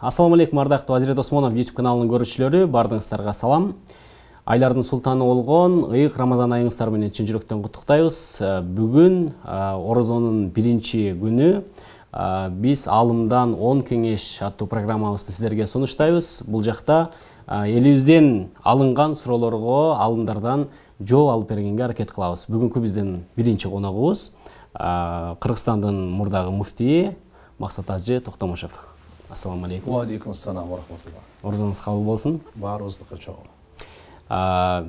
Ассаламу алейкум, ардактуу Азирет Осмонов YouTube каналынын көрүүчүлөрү, бардыгыңыздарга салам. Айлардын султаны болгон ыйык Рамазан айыңыздар менен чын жүрөктөн куттуктайбыз. Бүгүн орозонун биринчи күнү. Биз алымдан 10 кеңеш аттуу программабызды сиздерге сунуштайбыз. Бул жакта элибизден алынган суроолорго алымдардан жооп алып бергенге аракет кылабыз. Бүгүнкү биздин биринчи коногубуз Кыргызстандын мурдагы муфтии Максат Ажы Токтомушев. Ассаламу алейкум. Ва алейкум ассалам ва рахматуллах. Орозоңуз кабыл болсун. Баарыбыздыкы чоң.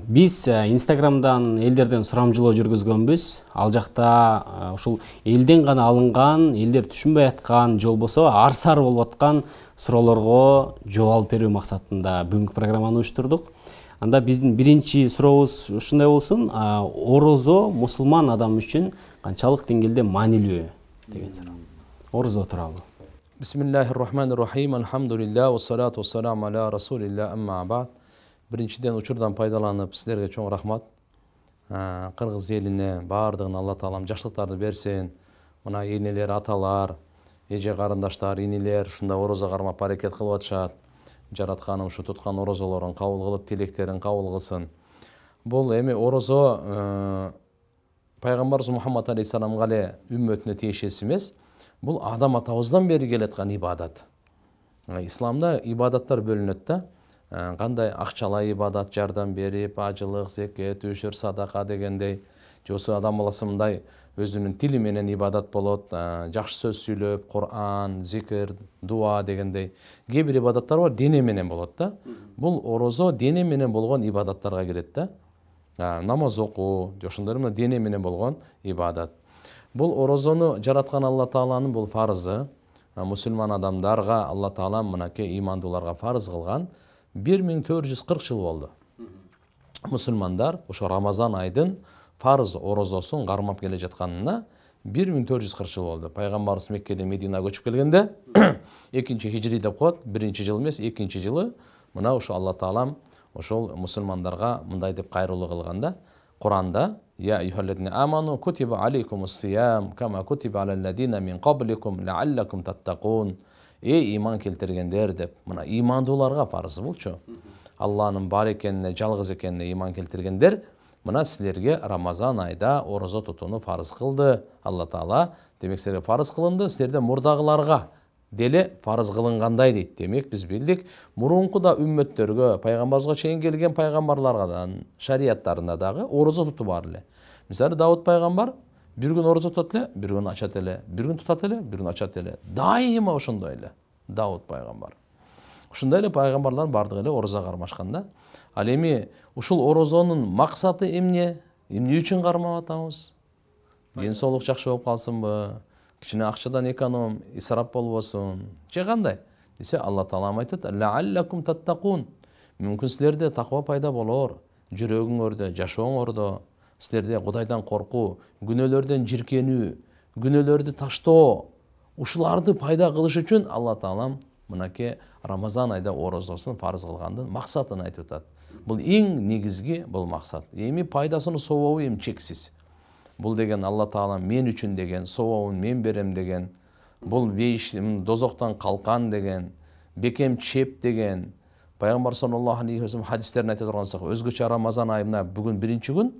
Биз Инстаграмдан элдерден сурамжылоо жүргүзгөнбүз. Ал жакта ушул элден гана алынган, элдер түшүнбөй аткан, же болбосо арсар болуп аткан суроолорго жооп алып берүү максатында бүгүнкү программаны уюштурдук. Анда биздин биринчи сурообуз ушундай болсун: орозо мусулман адам үчүн канчалык деңгээлде маанилүү деген суроо. Орозо тууралуу. Бисмиллахир-рахманир-рахим. Алхамдулиллах, вассалату вассаламу аля расулилlah, амма ба'д. Биринчиден учурдан пайдаланып силерге чоң рахмат. Кыргыз элине баардыгына Алла таалам жакшылыктарды берсин. Мына энелер, аталар, эже карындаштар, инилер ушундай орозо кармап аракет кылып атышат. Жаратканым ушу туткан орозолорун кабыл кылып, тилектерин кабыл кылсын. Бул эми орозо пайгамбарыбыз Мухаммад алейхиссаламга эле үммөтүнө тиешеси эмес. Бул адам атабыздан бери келаткан ибадат. Исламда ибадаттар бөлүнөт да. Кандай акчалай ибадат, жардам берип, ажылык, зекет, үшүр, садака дегендей. Жосу адам баласы мындай өзүнүн тили менен ибадат болот, жакшы сөз сүйлөп, Кур'ан, зикир, дуа дегендей. Кээ бир ибадаттар бар, дене менен болот да. Бул орозо дене менен болгон ибадаттарга кирет да. Намаз окуу, ошондор менен дене менен болгон ибадат. Бул орозону жараткан Алла тааланын бул фарызы. Мусулман адамдарга Алла таалам мынакей имандууларга фарыз кылган 1440 жыл болду. Мусулмандар ошо Рамазан айдын фарыз орозосун кармап келе жатканына 1440 жыл болду. Пайгамбарыбыз Меккеден Мединага көчүп келгенде 2-хижри деп коет, 1-жыл эмес, 2-жылы мына ошо Алла таалам ошол мусулмандарга мындай деп кайрылуу кылганда, Куранда: «Я айюхаллазина аману кутиба алейкумус сиям кама кутиба алаллазина мин кабликум лааллакум таттакун». Эй иман келтиргендер деп, мына имандууларга фарыз болчу. Алланын бар экенине, жалгыз экенине иман келтиргендер, мына силерге Рамазан айда орозо тутууну фарыз кылды. Алла таала демек силерге фарыз кылынды, силерде мурдагыларга деле фарыз кылынгандай дейт. Демек биз билдик, мурунку да үммөттөргө, пайгамбарыбызга чейин келген пайгамбарлардан, шариаттарында дагы орозо тутуу бар эле. Мисалы Давуд пайгамбар бир күн орозо тутат эле, бир күн ачат эле, бир күн тутат эле, бир күн ачат эле. Дайыма ошондой эле Давуд пайгамбар. Ошондой эле пайгамбарлардын бардыгы эле орозо кармашкан да. Ал эми ушул орозонун максаты эмне? Эмне үчүн кармап атабыз? Ден соолук жакшы болуп калсынбы? Кичине акчадан эконом, исрап болбосун. Же кандай? Десе Алла таалам айтат: «Лааллакум таттакун». Мүмкүн силерде таква пайда болор, жүрөгүңөрдө, жашооңордо силерде Кудайдан коркуу, күнөөлөрдөн жиркенүү, күнөөлөрдү таштоо, ушуларды пайда кылыш үчүн Алла таалам мынакей Рамазан айда орозосун фарыз кылгандын максатын айтып атат. Бул эң негизги бул максат. Эми пайдасынын сообу эми чексиз. Бул деген Алла таалам мен үчүн деген, сообун мен берем деген, бул бейиш дозоктон калкан деген, бекем чеп деген. Пайгамбар саллаллаху алейхи ва саллям хадистерин айта турган болсок, өзгөчө Рамазан айына бүгүн биринчи күн,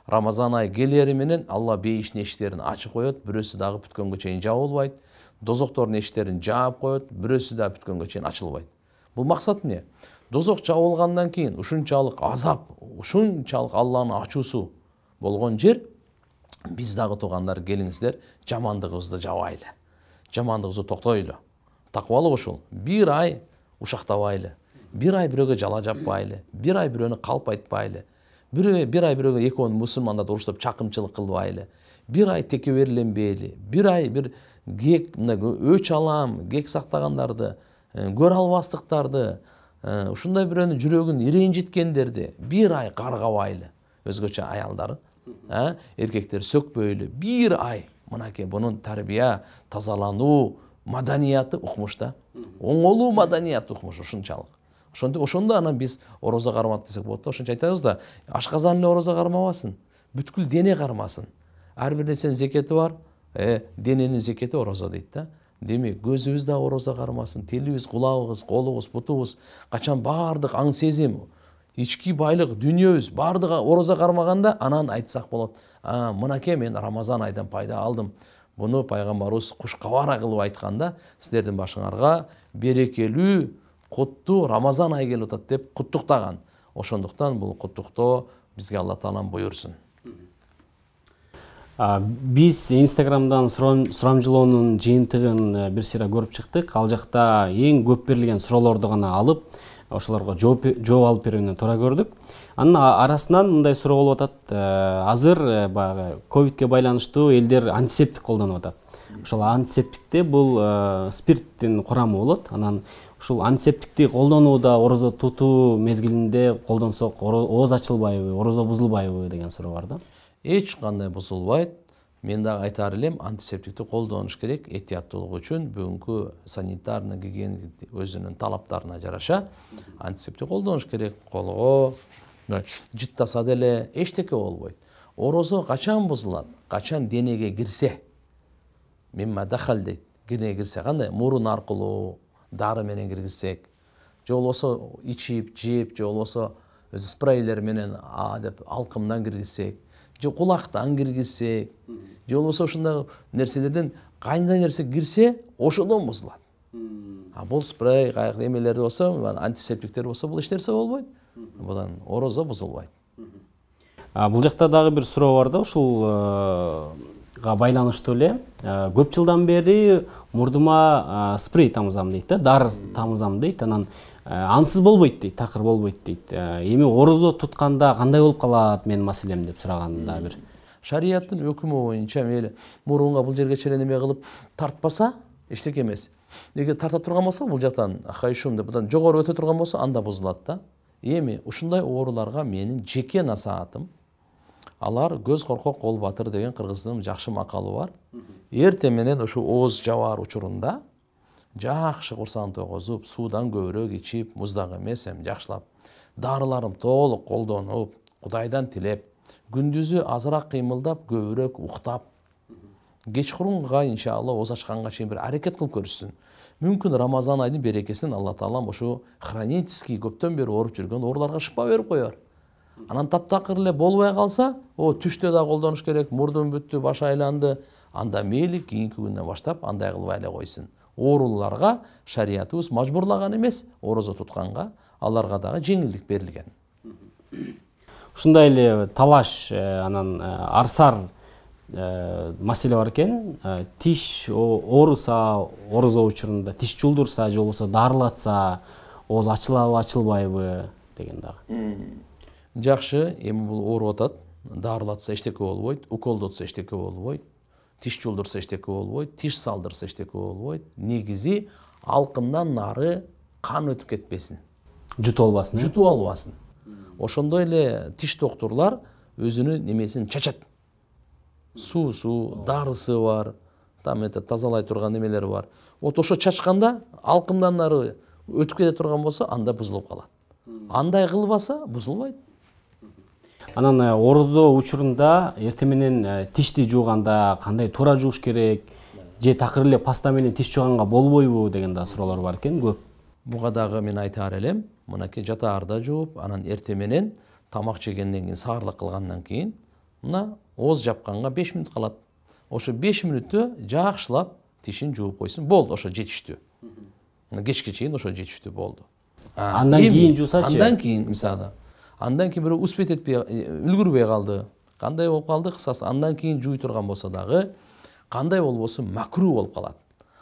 Рамазан ай келери менен Алла бейиштин эшиктерин ачып коет, бирөөсү дагы бүткөнгө чейин жабылбайт. Дозоктордун эшиктерин жаап коет, бирөөсү дагы бүткөнгө чейин ачылбайт. Бул максат эмне? Дозок жабылгандан кийин ушунчалык азап, ушунчалык Алланын ачуусу болгон жер, биз дагы туугандар келиңиздер, жамандыгыбызды жабайлы. Жамандыгыбызды токтойлу. Таквалык ушул. Бир ай ушактабайлы. Бир ай бирөөгө жала жаппайлы. Бир ай бирөөнү калп айтпайлы. Бир ай бирөөгө экөөнү мусулмандарды уруштуп чакымчылык кылбайлы. Бир ай текеберленбейли. Бир ай бир кек өч алам, кек сактагандарды, көр албастыктарды, ушундай бирөөнүн жүрөгүн иренжиткендерди бир ай каргабайлы. Өзгөчө аялдар, эркектер сөкпөйлү. Бир ай мынакей бунун тарбия, тазалануу маданияты укмуш да. Оңолуу маданияты укмуш ушунчалык. Ошондо анан биз орозо кармап десек болот да. Ошончо айтабыз да, ашказан эле орозо кармабасын, бүткүл дене кармасын. Ар бир нерсенин зекети бар, дененин зекети орозо дейт да. демек көзүбүз да орозо кармасын, телибиз, кулагыбыз, колубуз, бутубуз качан баардык аң сезим, ички байлык, дүнүйөбүз баардыгы орозо кармаганда анан айтсак болот. Мынакей мен Рамазан айдан пайда алдым. Буну пайгамбарыбыз кушкабара кылып айтканда, силердин башыңарга берекелүү, куттуу Рамазан ай келип атат деп куттуктаган. Ошондуктан бул куттуктоо бизге Алла Таалам буйрусун. Биз Инстаграмдан сурамжылоонун жыйынтыгын бир сыйра көрүп чыктык. Ал жакта эң көп берилген суроолорду гана алып, ошолорго жооп алып берүүнү туура көрдүк. Анын арасынан мындай суроо болуп атат. Азыр баягы ковидке байланыштуу элдер антисептик колдонуп атат. Ошол антисептикте бул спирттин курамы болот. Анан ушул антисептикти колдонууда орозо тутуу мезгилинде колдонсок ооз ачылбайбы, орозо бузулбайбы деген суроо бар да. Эч кандай бузулбайт. Мен дагы айтар элем, антисептикти колдонуш керек этияттуулук үчүн. Бүгүнкү санитарный гигиеник өзүнүн талаптарына жараша антисептик колдонуш керек. Колго жыттаса деле эчтеке болбойт. Орозо качан бузулат? Качан денеге кирсе. Мимма дахал дейт. Денеге кирсе кандай? Мурун аркылуу, дары менен киргизсек, же болбосо ичип, жеп, же болбосо өзү спрейлер менен деп алкымдан киргизсек, же кулактан киргизсек, же болбосо ушундай нерселерден кандай нерсе кирсе, ошодон бузулат. Бул спрей, кайгы эмелер болсо, антисептиктер болсо, бул эч нерсе болбойт. Будан орозо бузулбайт. Бул жакта дагы бир суроо бар да, ушул байланыштуу эле. Көп жылдан бери мурдума спрей тамызам дейт да, дары тамызам дейт. Анан ансыз болбойт дейт, такыр болбойт дейт. Эми орозо тутканда кандай болуп калат менин маселем деп сураганда бир. Шарияттын өкүмү боюнча мейли мурунга бул жерге чейин эме кылып тартпаса эчтеке эмес. Эгер тарта турган болсо бул жактан хайшум деп будан жогору өтө турган болсо анда бузулат да. Эми ушундай ооруларга менин жеке насаатым, алар көз коркок кол батыр деген кыргыздын жакшы макалы бар. Эртең менен ушу ооз жабаар учурунда жакшы курсагын тогозуп, суудан көбүрөөк ичип, муздак эмес эми жакшылап, дарыларым толук колдонуп, Кудайдан тилеп, күндүзү азыраак кыймылдап, көбүрөөк уктап, кечкурунга иншалла ооз ачканга чейин бир аракет кылып көрүшсүн. Мүмкүн Рамазан айдын берекесинен Алла Таалам ушу хронический көптөн бери ооруп жүргөн ооруларга шыпа берип коёр. Анан таптакыр эле болбой калса, түштө да колдонуш керек, мурдун бүттү, баш айланды, анда мейли кийинки күндөн баштап андай кылбай эле койсун. Ооруларга шариятыбыз мажбурлаган эмес, орозо тутканга, аларга дагы жеңилдик берилген. Ушундай эле талаш, анан арсар маселе бар экен. Тиш ооруса, орозо учурунда тиш жулдурса, же болбосо дарылатса, ооз ачылабы, ачылбайбы деген дагы. Жакшы, эми бул ооруп атат. Дарылатса эчтеке болбойт, уколдотса эчтеке болбойт, тиш жулдурса эчтеке болбойт, тиш салдырса эчтеке болбойт. Негизи алкымдан нары кан өтүп кетпесин. Жутуп албасын. Жутуп албасын. Ошондой эле тиш доктурлар өзүнүн немесин чачат. Суусу, дарысы бар, там тазалай турган немелери бар. Ошо чачканда алкымдан нары өтүп кете турган болсо, анда бузулуп калат. Андай кылбаса бузулбайт. Анан орозо учурунда эртең менен тишти жууганда кандай туура жууш керек, же такыр эле паста менен тиш жууганга болбойбу деген да суроолор бар экен көп. Буга дагы мен айтаар элем, мынакей жатаарда жууп, анан эртең менен тамак жегенден кийин, саарлык кылгандан кийин, мына ооз жапканга 5 мүнөт калат. Ошо 5 мүнөттө жакшылап тишин жууп койсун, болду, ошо жетиштүү. Кечке чейин ошо жетиштүү болду. Андан кийин жуусачы? Андан кийин мисалы. Андан кийин бирөө успеть этпей, үлгүрбөй калды. Кандай болуп калды, кысасы андан кийин жууй турган болсо дагы, кандай болбосун макру болуп калат.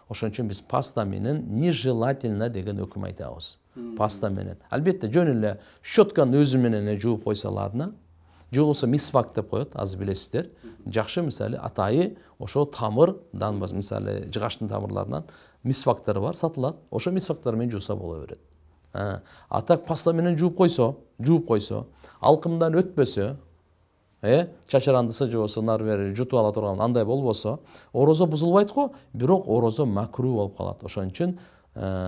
Ошон үчүн биз паста менен нежелательно деген өкүм айтабыз. Паста менен. Албетте жөн эле щетканын өзү менен эле жууп койсо ладно. Же болбосо мисвак деп коет, азыр билесиздер. Жакшы мисалы атайы ошо тамырдан, мисалы жыгаштын тамырларынан мисвактар бар, сатылат. Ошо мисвактар менен жууса боло берет. А так паста менен жууп койсо, алкымдан өтпөсө, чачырандысы же болбосо нары бери жутуп ала турган андай болбосо, орозо бузулбайт го, бирок орозо макру болуп калат. Ошон үчүн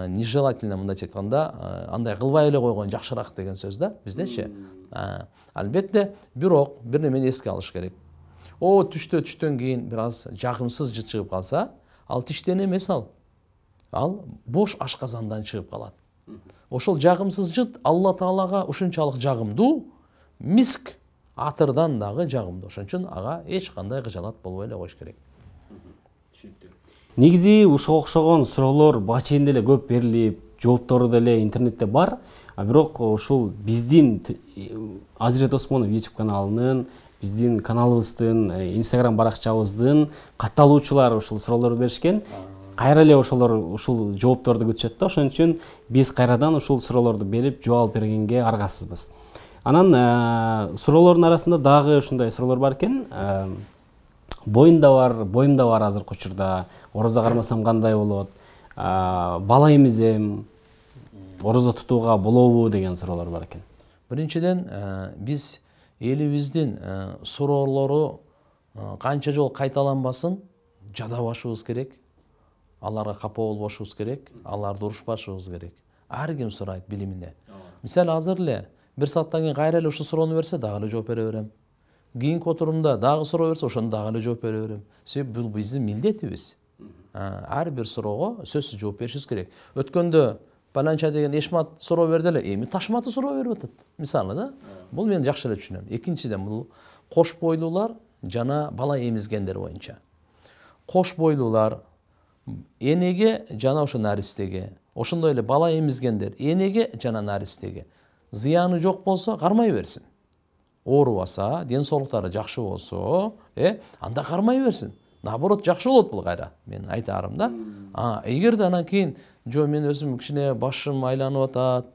нежелательно мындайча айтканда, андай кылбай эле койгон жакшыраак деген сөз да, биздечи. Албетте, бирок бир немени эске алыш керек. Түштөн кийин бир аз жагымсыз жыт чыгып калса, ал тиштен эмес ал. ал бош ашказандан чыгып калат. Ошол жагымсыз жыт Алла Таалага ушунчалык жагымдуу, миск атырдан дагы жагымдуу. Ошон үчүн ага эч кандай кыжалат болбой эле коюш керек. Негизи ушуга окшогон суроолор бага чейин деле көп берилип, жооптору деле интернетте бар. Бирок ушул биздин Азирет Осмонов YouTube каналынын, биздин каналыбыздын, Instagram баракчабыздын катталуучулары ушул суроолорду беришкен. Кайра эле ошолор ушул жоопторду күтүшөт да. Ошон үчүн биз кайрадан ушул суроолорду берип, жооп бергенге аргасызбыз. Анан суроолордун арасында дагы ушундай суроолор бар экен. Боюмда бар азыркы учурда. Орозо кармасам кандай болот? Бала эмизем, орозо тутууга болобу деген суроолор бар экен. Биринчиден, биз элибиздин суроолору канча жолу кайталанбасын жадабашыбыз керек. Аларга капа болбошубуз керек, аларды урушпашыбыз керек. Ар ким сурайт билимине. Мисалы азыр эле бир сааттан кийин кайра эле ушул суроону берсе, дагы эле жооп бере берем. Кийинки отурумда дагы суроо берсе, ошону дагы эле жооп бере берем. Себеби бул биздин милдетибиз. Ар бир суроого сөзсүз жооп беришибиз керек. Өткөндө Паланча деген Эшмат суроо берди эле, эми Ташматы суроо берип атат. Мисалы да. Бул мен жакшы эле түшүнөм. Экинчиден, бул кош бойлуулар жана бала эмизгендер боюнча. Кош бойлуулар энеге жана ошо наристеге, ошондой эле бала эмизгендер энеге жана наристеге зыяны жок болсо кармай берсин. Оорубаса, ден соолуктары жакшы болсо, анда кармай берсин. Наоборот, жакшы болот бул кайра. Мен айтарым да. Эгерде анан кийин жо мен өзүм кичине башым айланып атат,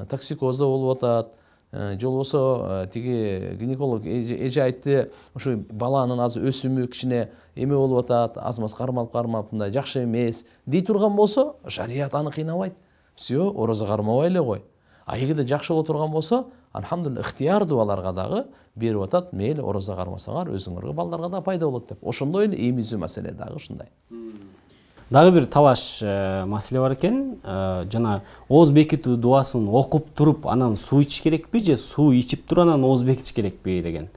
токсикозда болуп атат, же болбосо тиги гинеколог эже айтты, ушу баланын азыр өсүмү кичине эме болуп атат, аз маз кармалып мындай жакшы эмес дей турган болсо, шарият аны кыйнабайт. Всё, орозо кармабай эле кой. Эгерде жакшы боло турган болсо, алхамдулилlah ыктыярдуу аларга дагы берип атат, мейли орозо кармасаңар, өзүңөргө балдарга да пайда болот деп. Ошондой эле эмизүү маселе дагы ушундай. Дагы бир талаш маселе бар экен. Жана ооз бекитүү дуасын окуп туруп, анан суу ичиш керекпи же суу ичип туруп анан ооз бекитиш керекпи деген.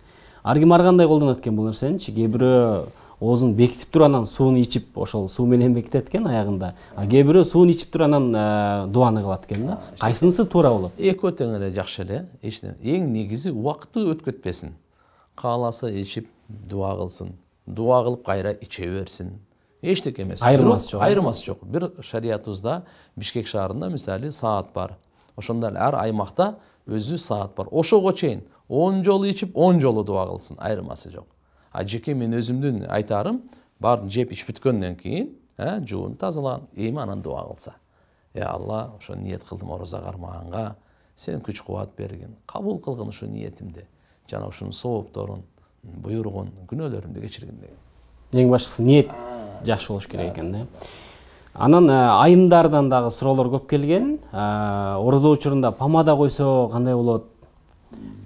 Ар ким ар кандай колдонот экен бул нерсеничи. Кээ бирөө оозун бекитип туруп анан сууну ичип, ошол суу менен бекитет экен аягында. Кээ бирөө сууну ичип туруп анан дуаны кылат экен да. Кайсынысы туура болот? Экөө тең эле жакшы эле. Эң негизи убакытты өткөтпесин. Кааласа ичип дуа кылсын. Дуа кылып кайра иче берсин. Эчтеке эмес. Айырмасы жок. Айырмасы жок. Бир шариятыбызда Бишкек шаарында мисалы саат бар. Ошондо ар аймакта өзү саат бар. Ошого чейин 10 жолу ичип 10 жолу дуа кылсын. Айырмасы жок. Жеке мен өзүмдүн айтарым, бардын жеп ичип бүткөндөн кийин, жуун тазалан, эми анан дуа кылса. Алла, ошо ниет кылдым орозо кармаганга, сен күч кубат бергин. Кабыл кылгын ушу ниетимди. Жана ушунун соопторун, буйругун, күнөөлөрүмдү кечиргин деген. Эң башкысы ниет жакшы болуш керек экен да. Анан айымдардан дагы суроолор көп келген. Орозо учурунда помада койсо кандай болот?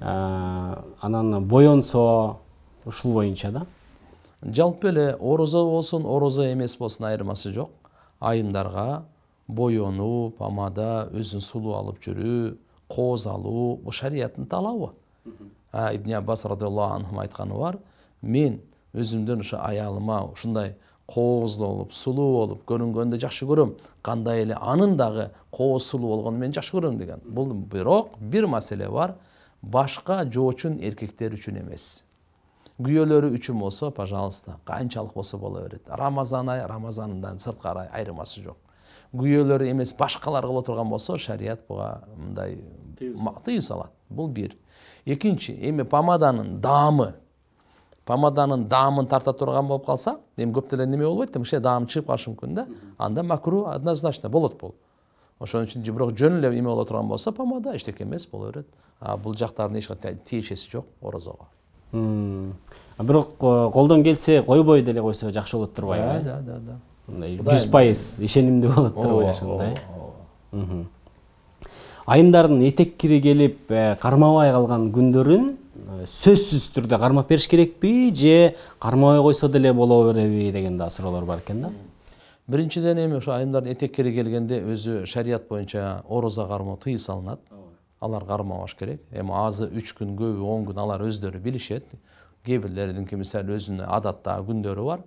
Анан боенсо ушул боюнча да. Жалпы эле орозо болсун, орозо эмес болсун айырмасы жок. Айымдарга боенуу, помада, өзүн сулуу алып жүрүү, кооз алуу, бул шариаттын талабы. Ибн Аббас радыйаллаху анху айтканы бар. Мен өзүмдөн ушу аялыма ушундай кооздуу болуп, сулуу болуп көрүнгөндө жакшы көрөм. Кандай эле анын дагы кооз сулуу болгону мен жакшы көрөм деген. Бул бирок бир маселе бар. Башка жоочун эркектер үчүн эмес. Күйөөлөрү үчүн болсо, пожалуйста, канчалык болсо боло берет. Рамазан ай, Рамазандан сырткары айырмасы жок. Күйөөлөрү эмес, башкалар кыла турган болсо, шарият буга мындай тыюу салат. Бул бир. Экинчи, эми помаданын даамын тарта турган болуп калса, эми көп деле неме болбойт, демекчи даам чыгып калышы мүмкүн да. Анда макру однозначно болот бул. Ошон үчүн бирок жөн эле эме боло турган болсо, помада эчтеке эмес боло берет. Бул жактардын эч кандай тиешеси жок орозого. Бирок колдон келсе койбой деле койсо жакшы болот турбайбы? Да. 100% ишенимдүү болот турбайбы ошондой. Айымдардын этеккири келип кармабай калган күндөрүн сөзсүз түрдө кармап бериш керекпи же кармабай койсо деле боло береби деген да суроолор бар экен да. Биринчиден эми ошо айымдардын этеккири келгенде өзү шарият боюнча орозо кармоо тыюу салынат. Алар кармабаш керек. Эми азы 3 күн, көбү 10 күн алар өздөрү билишет. Кээ бирлердинки мисалы өзүнүн адаттагы күндөрү бар.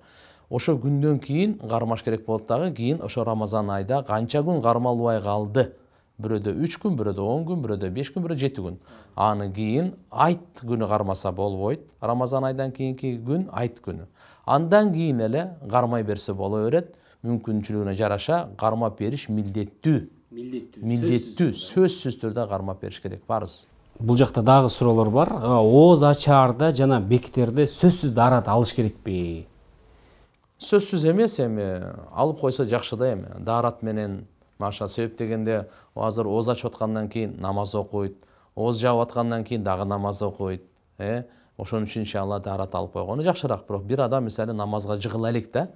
ошо күндөн кийин кармаш керек болот дагы. Кийин ошо Рамазан айда канча күн кармалбай калды. Бирөөдө 3 күн, бирөөдө 10 күн, бирөөдө 5 күн, бирөөдө 7 күн. Аны кийин айт күнү кармаса болбойт. Рамазан айдан кийинки күн айт күнү. Андан кийин эле кармай берсе боло берет. Мүмкүнчүлүгүнө жараша кармап бериш милдеттүү. Милдеттүү, сөзсүз түрдө кармап бериш керек, парыз. Бул жакта дагы суроолор бар. Ооз ачаарда жана бектерде сөзсүз даарат алыш керекпи? Сөзсүз эмес, эми алып койсо жакшы да эми. Даарат менен маша себеп дегенде азыр ооз ачып аткандан кийин намаз окуйт, ооз жаап аткандан кийин дагы намаз окуйт. Ошон үчүн иншалла даарат алып койгону жакшыраак. Бирок бир адам мисалы намазга жыгыла элек да.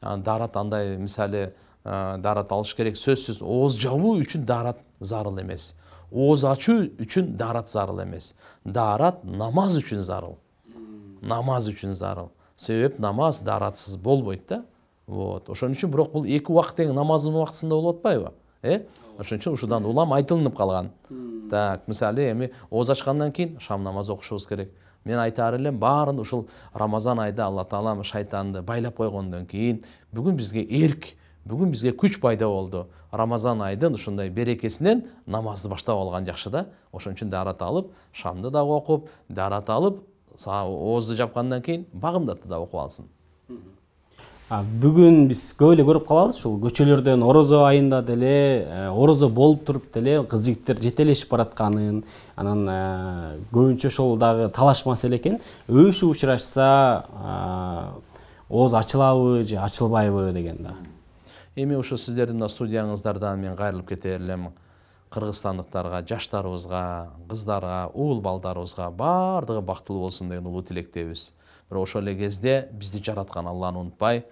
Даарат андай мисалы даарат алыш керек. Сөзсүз ооз жабуу үчүн даарат зарыл эмес. Ооз ачуу үчүн даарат зарыл эмес. Даарат намаз үчүн зарыл. Намаз үчүн зарыл. Себеп намаз дааратсыз болбойт да. Вот. Ошон үчүн бирок бул 2 убакыт тең намаздын убактысында болуп атпайбы? Ошон үчүн ушудан улам айтылынып калган. Так, мисалы эми ооз ачкандан кийин шам намаз окушубуз керек. Мен айтаар элем, баарын ушул Рамазан айда Алла Таала шайтанды байлап койгондон кийин бүгүн бизге эрк, бүгүн бизге күч пайда болду. Рамазан айдын ушундай берекесинен намазды баштап алган жакшы да. Ошон үчүн даарат алып, шамды да окуп, даарат алып, оозду жапкандан кийин багымдатты да окуп алсын. Бүгүн биз көп эле көрүп калабыз ушул көчөлөрдөн орозо айында деле, орозо болуп туруп деле кыз жигиттер жетелешип баратканын, анан көбүнчө ошол дагы талаш маселе экен. Өбүшүп учурашса ооз ачылабы же ачылбайбы деген да. Эми ушу сиздердин студияңыздардан мен кайрылып кете элем. Кыргызстандыктарга, жаштарыбызга, кыздарга, уул балдарыбызга баардыгы бактылуу болсун деген улуу тилектебиз. Бирок ошол эле кезде бизди жараткан Алланы унутпай,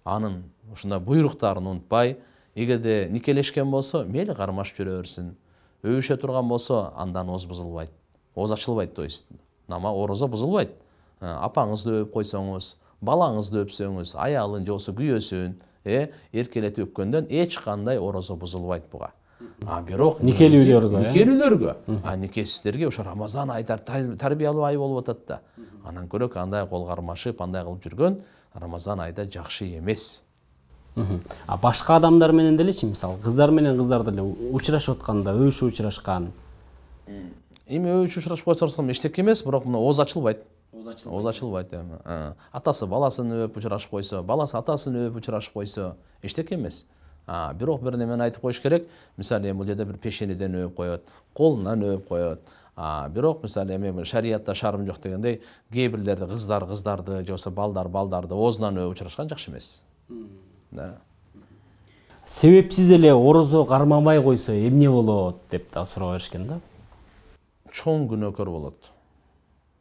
анын ушундай буйруктарын унутпай, эгерде никелешкен болсо, мейли кармашып жүрө берсин. Өбүшө турган болсо, андан ооз бузулбайт. Ооз ачылбайт, то есть. Нама орозо бузулбайт. Апаңызды өп койсоңуз, балаңызды өпсөңүз, аялын же болбосо күйөөсүн, эркелетип өпкөндөн эч кандай орозо бузулбайт буга. Бирок никелүүлөргө, никесиздерге ошо Рамазан айда тарбиялуу ай болуп атат да. Анан көрөк андай кол кармашып, андай кылып жүргөн Рамазан айда жакшы эмес. Башка адамдар менен делечи, мисалы, кыздар менен кыздар деле учурашып атканда, өбүшүп учурашкан. Эми өбүшүп учурашып койсоңуз эчтеке эмес, бирок мына ооз ачылбайт. Ооз ачылбайт эми. Атасы баласын өп учурашып койсо, баласы атасын өп учурашып койсо, эчтеке эмес. Бирок бир немени айтып коюш керек. Мисалы, бул жерде бир пешенеден өп коет, колунан өп коет. Бирок мисалы эми шариятта шарм жок дегендей, кээ бирлерди кыздарды же болбосо балдарды оозунан өп учурашкан жакшы эмес. Себепсиз эле орозо кармабай койсо эмне болот деп да суроо беришкен да. Чоң күнөөкөр болот.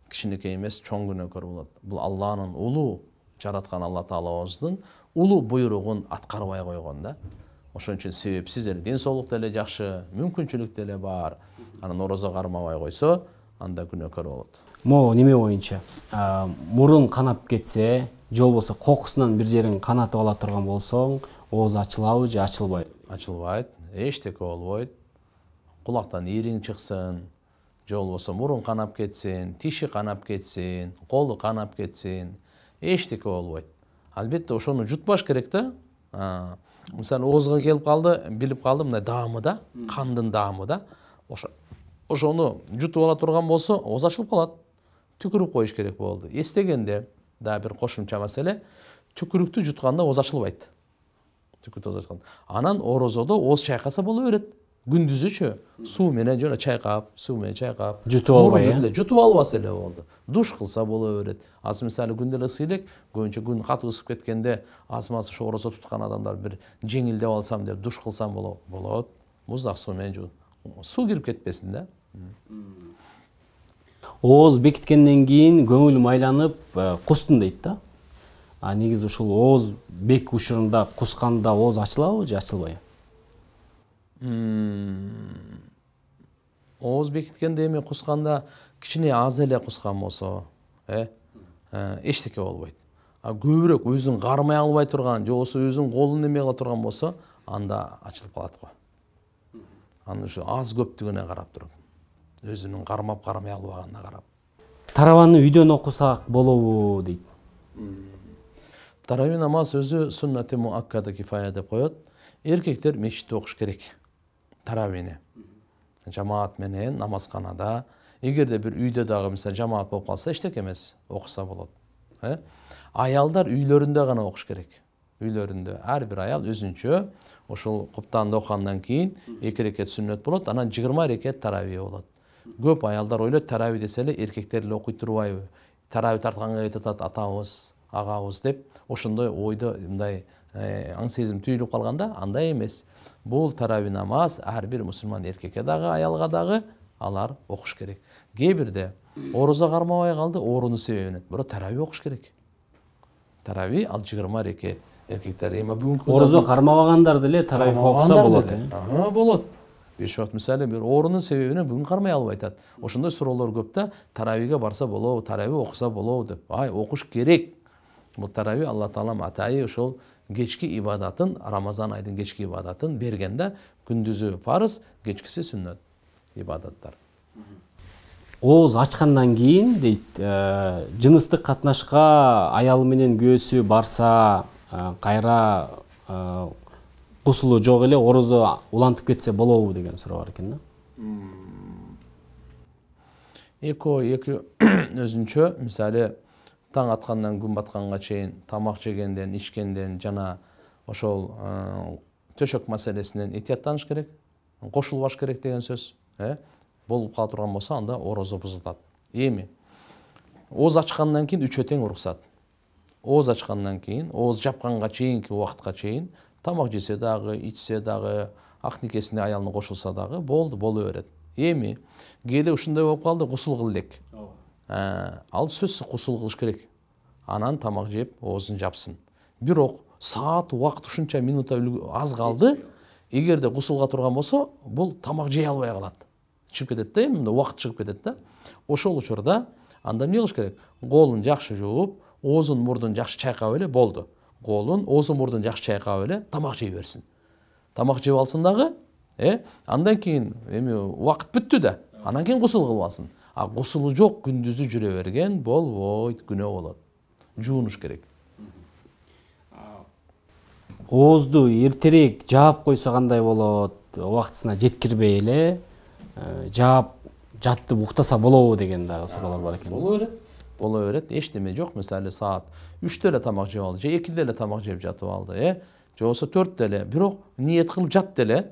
Кичинекей эмес, чоң күнөөкөр болот. Бул Алланын улуу жараткан Алла Таалабыздын улуу буйругун аткарбай койгон да. Ошон үчүн себепсиз эле ден соолук деле жакшы, мүмкүнчүлүк деле бар. Анан орозо кармабай койсо, анда күнөөкөр болот. Могу неме боюнча, мурун канап кетсе, же болбосо кокусунан бир жерин канатып ала турган болсоң, ооз ачылабы же ачылбайбы? Ачылбайт, эчтеке болбойт. Кулактан ириң чыксын, же болбосо мурун канап кетсин, тиши канап кетсин, колу канап кетсин, эчтеке болбойт. Албетте ошону жутпаш керек да. Мисалы, оозго келип калды, билип калды, мындай даамы да, кандын даамы да. Ошону жутуп ала турган болсо, ооз ачылып калат. Түкүрүп коюш керек болду. Эстегенде да бир кошумча маселе, түкүрүктү жутканда ооз ачылбайт. Анан орозодо ооз чайкаса боло берет. Күндүзүчү суу менен жана чайкап, жутуп албай, жутуп албаса эле болду. Душ кылса боло берет. Азыр мисалы күндө эле ысый элек, көбүнчө күн катуу ысып кеткенде, азмасы ошо орозо туткан адамдар бир жеңилдеп алсам деп душ кылсам болот. Муздак суу менен жуу. Суу кирип кетпесин да. Ооз бекиткенден кийин көңүл майланып, кустун дейт да. Негизи ушул ооз бек учурунда кусканда ооз ачылабы же ачылбайбы? Ооз бекиткенде эми кусканда кичине аз эле кускан болсо, эчтеке болбойт. Көбүрөөк өзүн кармай албай турган, же болбосо өзүн колун неме кыла турган болсо, анда ачылып калат го. Анын ушу аз көптүгүнө карап туруп, өзүнүн кармай албаганына карап. Тарабаны үйдөн окусак болобу дейт. Тарави намаз өзү суннати муаккада кифая деп коет. Эркектер мешитте окуш керек таравини. Жамаат менен намазканада. Эгерде бир үйдө дагы мисалы жамаат болуп калса эчтеке эмес, окуса болот. Аялдар үйлөрүндө гана окуш керек. Үйлөрүндө ар бир аял өзүнчө ошол куптанды окугандан кийин 2 рекет сүннөт болот, анан 20 рекет тарави болот. Көп аялдар ойлойт тарави десе эле эркектер эле окуй турбайбы? Тарави тартканга кетип атат атабыз, агабыз деп ошондой ойдо мындай аң сезим түйүлүп калганда, андай эмес. Бул тарави намаз ар бир мусулман эркекке дагы, аялга дагы алар окуш керек. Кээ бирде орозо кармабай калды, оорунун себебинен. Бирок тарави окуш керек. Тарави ал 20 рекет. Эркектер эми бүгүнкү орозо кармабагандар деле тарави окуса болот. Болот. Беш вакыт мисалы бир оорунун себебинен бүгүн кармай албай атат. Ошондой суроолор көп да, таравиге барса болобу, тарави окуса болобу деп. Окуш керек. Бул тарави Алла Таалам атайы ошол кечки ибадатын, Рамазан айдын кечки ибадатын бергенде күндүзү фарыз, кечкиси сүннөт ибадаттар. Ооз ачкандан кийин дейт, жыныстык катнашка аялы менен күйөөсү барса, кайра кусулу жок эле орозо улантып кетсе болобу деген суроо бар экен да. Эки өзүнчө, мисалы таң аткандан күн батканга чейин тамак жегенден, ичкенден жана ошол төшөк маселесинен этияттаныш керек, кошулбаш керек деген сөз. Болуп кала турган болсо, анда орозо бузулат. Эми ооз ачкандан кийин 3 тең уруксат. Ооз ачкандан кийин, ооз жапканга чейинки убакытка чейин тамак жесе дагы, ичсе дагы, ак никесине аялына кошулса дагы болду, боло берет. Эми кээде ушундай болуп калды, кусул кыл элек. Ал сөзсүз кусул кылыш керек. Анан тамак жеп, оозун жапсын. Бирок саат, убакыт ушунча минута аз калды. Эгерде кусулга турган болсо, бул тамак жей албай калат. Чыгып кетет да, эми убакыт чыгып кетет да. Ошол учурда анда эмне кылыш керек? Колун жакшы жууп, оозун мурдун жакшы чайкап эле болду. Колун, оозун мурдун жакшы чайкап эле тамак жей берсин. Тамак жеп алсын дагы, андан кийин эми убакыт бүттү да. Анан кийин кусул кылбасын. Кусулу жок күндүзү жүрө берген болбойт, күнөө болот. Жуунуш керек. Оозду эртерээк жаап койсо кандай болот? Убактысына жеткирбей эле жаап жаттып уктаса болобу деген дагы суроолор бар экен. Боло берет. Эчтеме жок. Мисалы саат 3-тө эле тамак жеп алды, же 2-де эле тамак жеп жатып алды, же болсо 4-тө эле. Бирок ниет кылып жатты эле,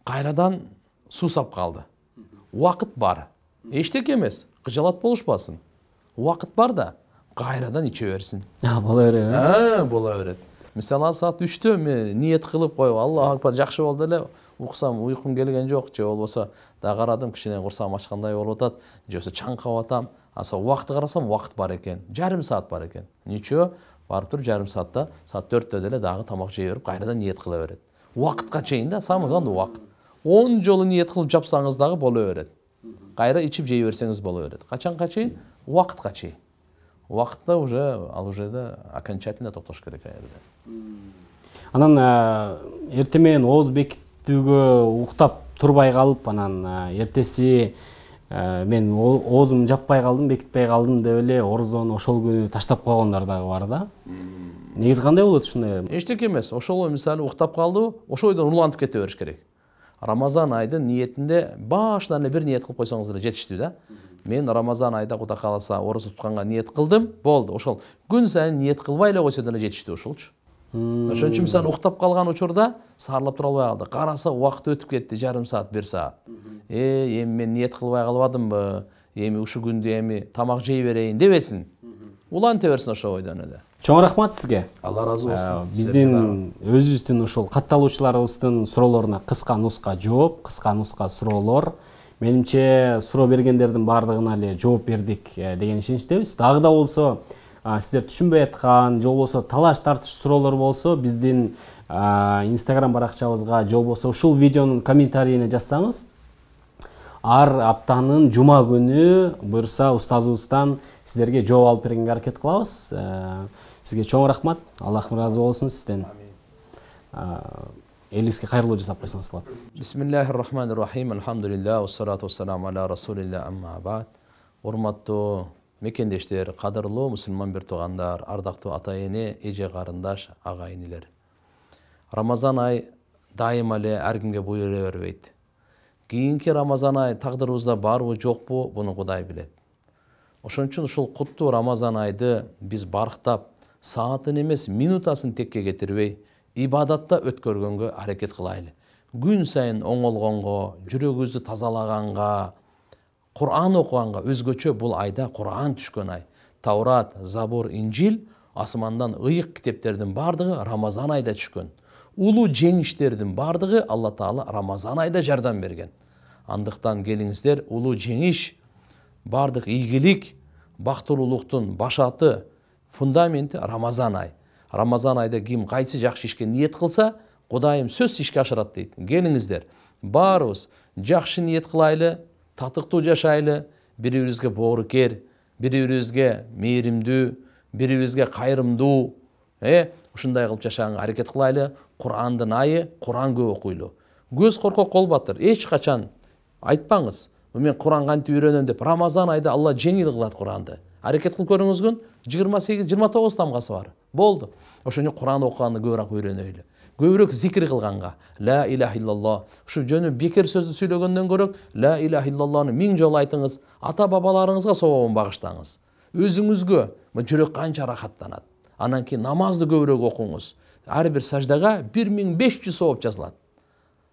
кайрадан суусап калды. Убакыт бар. Эчтеке эмес, кыжалат болушпасын. Убакыт бар да, кайрадан иче берсин. Боло берет. Боло берет. Мисалы саат 3-тө мен ниет кылып коюп, Аллаху акбар, жакшы болду эле, уксам, уйкум келген жок, же болбосо да карадым, кичине курсагым ачкандай болуп атат, же болбосо чаңкап атам. Убакытты карасам, убакыт бар экен. Жарым саат бар экен. Ничего, барып туруп жарым саатта, саат 4-тө деле дагы тамак жей берип, кайрадан ниет кыла берет. Убакытка чейин да, самый главный убакыт. 10 жолу ниет кылып жапсаңыз дагы боло берет. Кайра ичип жей берсеңиз боло берет. Качанга чейин? Убакытка чейин. Убакытта уже да окончательно токтош керек аерде. Анан эртең менен ооз бекитүүгө уктап турбай калып, анан эртеси мен оозумду жаппай калдым, бекитпей калдым деп эле орозону ошол күнү таштап койгондар дагы бар да. Негизи кандай болот ушундай? Эчтеке эмес. Ошол мисалы уктап калды, ошол ойдон улантып кете бериш керек. Рамазан айдын ниетинде башынан эле бир ниет кылып койсоңуз деле жетиштүү да. Мен Рамазан айда Кудай кааласа орозо тутканга ниет кылдым, болду. Ошол күн сайын ниет кылбай эле койсо деле жетиштүү ошолчу. Ошон үчүн мисалы уктап калган учурда саарлап тура албай калды. Караса убакыт өтүп кетти, жарым саат, 1 саат. Эми мен ниет кылбай калбадымбы? Эми ушу күндө эми тамак жей берейин дебесин. Уланта берсин ошол ойдон эле. Чоң рахмат сизге. Алла разы болсун. Биздин өзүбүздүн ушул катталуучуларыбыздын суроолоруна кыска нуска жооп, кыска нуска суроолор. Менимче суроо бергендердин баардыгына эле жооп бердик деген ишеничтебиз. Дагы да болсо сиздер түшүнбөй аткан, же болбосо талаш тартыш суроолор болсо биздин Instagram баракчабызга, же болбосо ушул видеонун комментарийине жазсаңыз, ар аптанын жума күнү буюрса устазыбыздан сиздерге жооп алып бергенге аракет кылабыз. Сизге чоң рахмат. Аллах ыраазы болсун сизден. Элибизге кайрылуу жасап койсоңуз болот. Бисмиллахир-рахманир-рахим. Алхамдулилlah, вассалату вассаламу аля расулилlah, амма ба'д. Урматтуу мекендештер, кадырлуу мусулман бир туугандар, ардактуу ата эне, эже карындаш, ага инилер. Рамазан ай дайыма эле ар кимге буйрула бербейт. Кийинки Рамазан ай тагдырыбызда барбы жокпу, буну Кудай билет. Ошон үчүн ушул куттуу Рамазан айды биз барктап, саатын эмес минутасын текке кетирбей, ибадатта өткөргөнгө аракет кылайлы. Күн сайын оңолгонго, жүрөгүбүздү тазалаганга, Кур'ан окуганга, өзгөчө бул айда Кур'ан түшкөн ай. Таурат, Забур, Инжил, асмандан ыйык китептердин бардыгы Рамазан айда түшкөн. Улуу жеңиштердин бардыгы Алла Таала Рамазан айда жардам берген. Андыктан келиңиздер, улуу жеңиш, бардык ийгилик, бактылуулуктун башаты, фундаменти Рамазан ай. Рамазан айда ким кайсы жакшы ишке ниет кылса, Кудайым сөз ишке ашырат дейт. Келиңиздер, баарыбыз жакшы ниет кылайлы, татыктуу жашайлы, бири-бирибизге боорукер, бири-бирибизге мээримдүү, бири-бирибизге кайрымдуу, ушундай кылып жашаганга аракет кылайлы. Кур'андын айы, Кур'ан көп окуйлу. Көз коркок болбатыр. Эч качан айтпаңыз, мен Кур'ан кантип үйрөнөм деп. Рамазан айда Алла жеңил кылат Кур'анды. Аракет кылып көрүңүзгүн, 28-29 тамгасы бар. Болду. Ошону Кур'ан окуганды көбүрөөк үйрөнөйлү. Көбүрөөк зикир кылганга, ла илаха иллаллах. Ушу жөнү бекер сөздү сүйлөгөндөн көрөк, ла илаха иллаллахны 1000 жолу айтыңыз, ата бабаларыңызга собобун багыштаңыз. Өзүңүзгө жүрөк канча рахаттанат. Анан кийин намазды көбүрөөк окуңуз. Ар бир саждага 1500 сооп жазылат.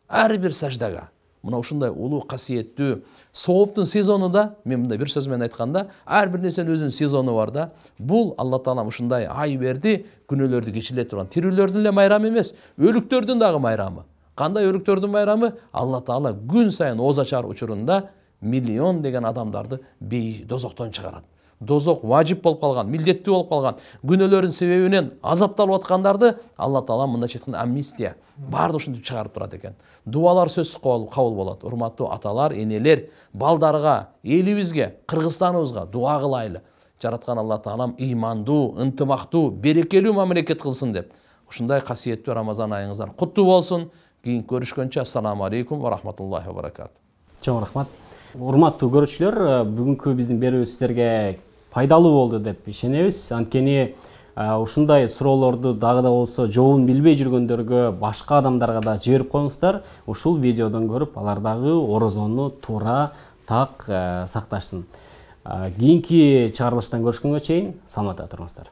Ар бир саждага. Мына ушундай улуу касиеттүү сооптун сезону да, мен мындай бир сөз менен айтканда, ар бир нерсенин өзүнүн сезону бар да. Бул Алла Таала ушундай ай берди, күнөөлөрдү кечире турган. Тирүүлөрдүн эле майрамы эмес, өлүктөрдүн дагы майрамы. Кандай өлүктөрдүн майрамы? Алла Таала күн сайын ооз ачар учурунда миллион деген адамдарды дозоктон чыгарат. Дозок важип болуп калган, милдеттүү болуп калган, күнөөлөрүн себебинен азапталып аткандарды Алла Таала мындай четкенде амнистия баарды ушинтип чыгарып турат экен. Дуалар сөзсүз кабыл болот. Урматтуу аталар, энелер, балдарга, элибизге, Кыргызстаныбызга дуа кылайлы. Жараткан Алла Таалам ыймандуу, ынтымактуу, берекелүү мамлекет кылсын деп. Ушундай касиеттүү Рамазан айыңыздар куттуу болсун. Кийин көрүшкөнчө ассаламу алейкум ва рахматуллахи ва баракату. Чоң рахмат. Урматтуу көрүүчүлөр, бүгүнкү биздин берүүбүз силерге пайдалуу болду деп ишенебиз. Анткени ушундай суроолорду дагы да болсо жообун билбей жүргөндөргө, башка адамдарга да жиберип коюңуздар. Ушул видеодон көрүп, алар дагы орозону туура, так сакташсын. Кийинки чыгарылыштан көрүшкөнгө чейин саламатта туруңуздар.